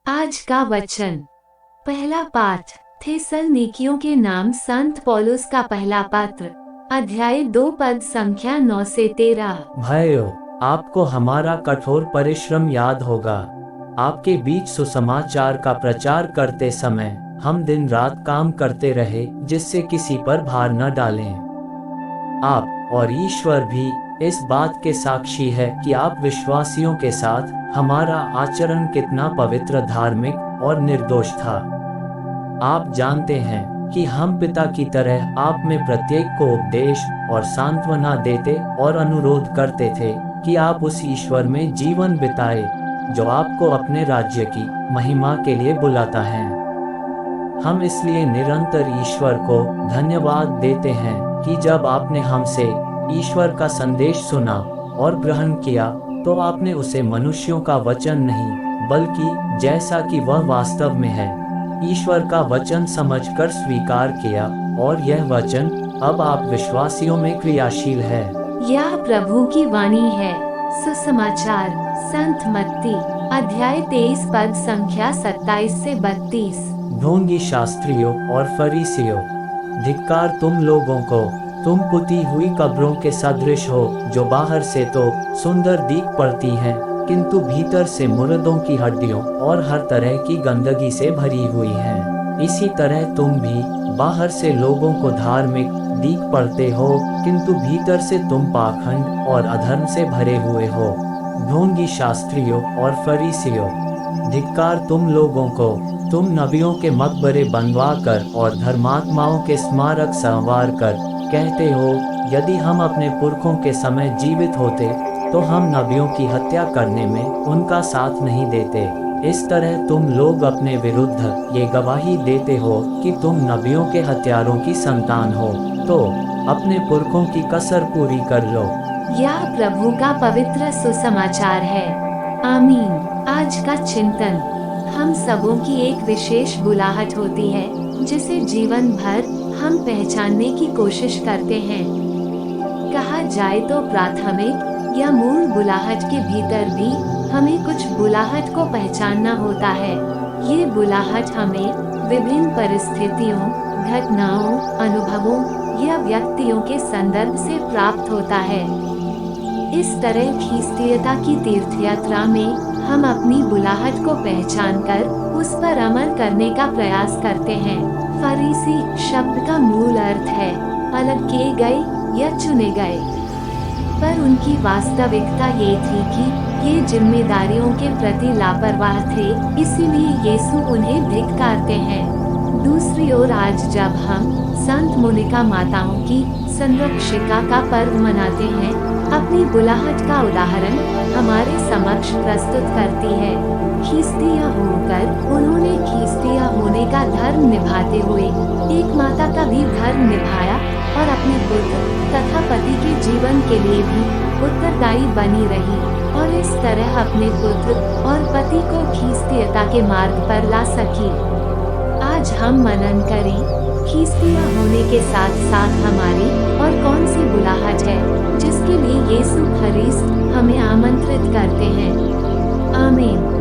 आज का वचन। पहला पाठ थेसलनिकियों के नाम संत पौलुस का पहला पत्र, अध्याय 2 पद संख्या 9 से 13। भाइयों, आपको हमारा कठोर परिश्रम याद होगा। आपके बीच सुसमाचार का प्रचार करते समय हम दिन रात काम करते रहे, जिससे किसी पर भार न डालें। आप और ईश्वर भी इस बात के साक्षी है कि आप विश्वासियों के साथ हमारा आचरण कितना पवित्र, धार्मिक और निर्दोष था। आप जानते हैं कि हम पिता की तरह आप में प्रत्येक को उपदेश और सांत्वना देते और अनुरोध करते थे कि आप उस ईश्वर में जीवन बिताए जो आपको अपने राज्य की महिमा के लिए बुलाता है। हम इसलिए निरंतर ईश्वर को धन्यवाद देते हैं कि जब आपने हमसे ईश्वर का संदेश सुना और ग्रहण किया, तो आपने उसे मनुष्यों का वचन नहीं, बल्कि जैसा कि वह वास्तव में है, ईश्वर का वचन समझकर स्वीकार किया, और यह वचन अब आप विश्वासियों में क्रियाशील है। यह प्रभु की वाणी है। सुसमाचार संत मत्ती अध्याय 23 पद संख्या 27 से 32। ढोंगी शास्त्रियों और फरीसियों, धिक्कार तुम लोगों को! तुम पुती हुई कब्रों के सदृश हो, जो बाहर से तो सुंदर दिख पड़ती हैं, किंतु भीतर से मुर्दों की हड्डियों और हर तरह की गंदगी से भरी हुई हैं। इसी तरह तुम भी बाहर से लोगों को धार्मिक दिख पड़ते हो, किंतु भीतर से तुम पाखंड और अधर्म से भरे हुए हो। ढोंगी शास्त्रियों और फरीसियों, धिक्कार तुम लोगों को! तुम नबियों के मकबरे बनवा कर और धर्मात्माओं के स्मारक संवार कर कहते हो, यदि हम अपने पुरखों के समय जीवित होते तो हम नबियों की हत्या करने में उनका साथ नहीं देते। इस तरह तुम लोग अपने विरुद्ध ये गवाही देते हो कि तुम नबियों के हत्यारों की संतान हो, तो अपने पुरखों की कसर पूरी कर लो। यह प्रभु का पवित्र सुसमाचार है। आमीन। आज का चिंतन। हम सबों की एक विशेष बुलाहट होती है, जिसे जीवन भर हम पहचानने की कोशिश करते हैं। कहा जाए तो प्राथमिक या मूल बुलाहट के भीतर भी हमें कुछ बुलाहट को पहचानना होता है। ये बुलाहट हमें विभिन्न परिस्थितियों, घटनाओं, अनुभवों या व्यक्तियों के संदर्भ से प्राप्त होता है। इस तरह ख्रिस्तीयता की तीर्थयात्रा में हम अपनी बुलाहट को पहचानकर उस पर अमल करने का प्रयास करते हैं। फरीसी शब्द का मूल अर्थ है अलग किए गए या चुने गए, पर उनकी वास्तविकता ये थी कि ये जिम्मेदारियों के प्रति लापरवाह थे, इसीलिए यीशु उन्हें धिक्कारते हैं। दूसरी ओर आज जब हम संत मोनिका माताओं की संरक्षिका का पर्व मनाते हैं, अपनी बुलाहट का उदाहरण हमारे समक्ष प्रस्तुत करती है। ख्रिस्तीय होकर उन्होंने ख्रिस्तीय होने का धर्म निभाते हुए एक माता का भी धर्म निभाया और अपने पुत्र तथा पति के जीवन के लिए भी उत्तरदायी बनी रही, और इस तरह अपने पुत्र और पति को ख्रिस्तीयता के मार्ग पर ला सकी। आज हम मनन करें, ख्रिस्तीय होने के साथ साथ हमारी और कौन सी बुलाहट है जिसके लिए यीशु ख्रिस्त हमें आमंत्रित करते हैं। आमीन।